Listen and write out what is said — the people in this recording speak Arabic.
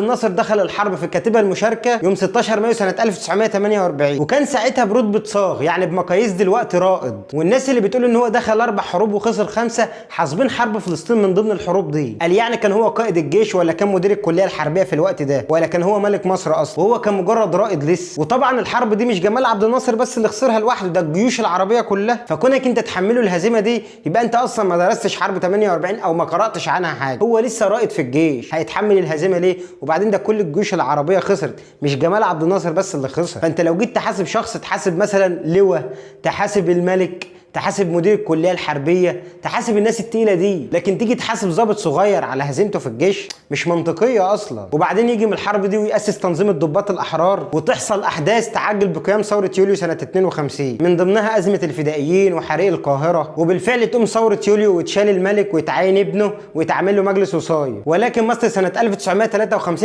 الناصر دخل الحرب في الكتيبه المشاركه يوم 16 مايو سنه 1948، وكان ساعتها برتبه صاغ، يعني بمقاييس دلوقتي رائد. والناس اللي بتقول ان هو دخل 4 حروب وخسر 5 حاسبين حرب فلسطين من ضمن الحروب دي. قال يعني كان هو قائد الجيش ولا كان مدير الكليه الحربيه في الوقت ده ولا كان هو ملك مصر اصلا، وهو كان مجرد رائد لسه. وطبعا الحرب دي مش جمال عبد الناصر بس اللي خسرها لوحده، ده الجيوش العربيه كلها. فكونك انت تحمله الهزيمه دي يبقى انت اصلا ما درستش حرب 48 او ما قراتش عنها حاجه. هو لسه رائد في الجيش، هيتحمل الهزيمه ليه؟ وبعدين ده كل الجيوش العربيه خسرت، مش جمال عبد الناصر بس اللي خسر. فانت لو جيت تحاسب شخص، تحاسب مثلا لواء، تحاسب الملك، تحاسب مدير الكليه الحربيه، تحاسب الناس التقيله دي، لكن تيجي تحاسب ضابط صغير على هزيمته في الجيش مش منطقيه اصلا. وبعدين يجي من الحرب دي ويأسس تنظيم الضباط الاحرار، وتحصل احداث تعجل بقيام ثوره يوليو سنه 52، من ضمنها ازمه الفدائيين وحريق القاهره. وبالفعل تقوم ثوره يوليو ويتشال الملك ويتعين ابنه ويتعمل له مجلس وصاية. ولكن مصر سنه 1953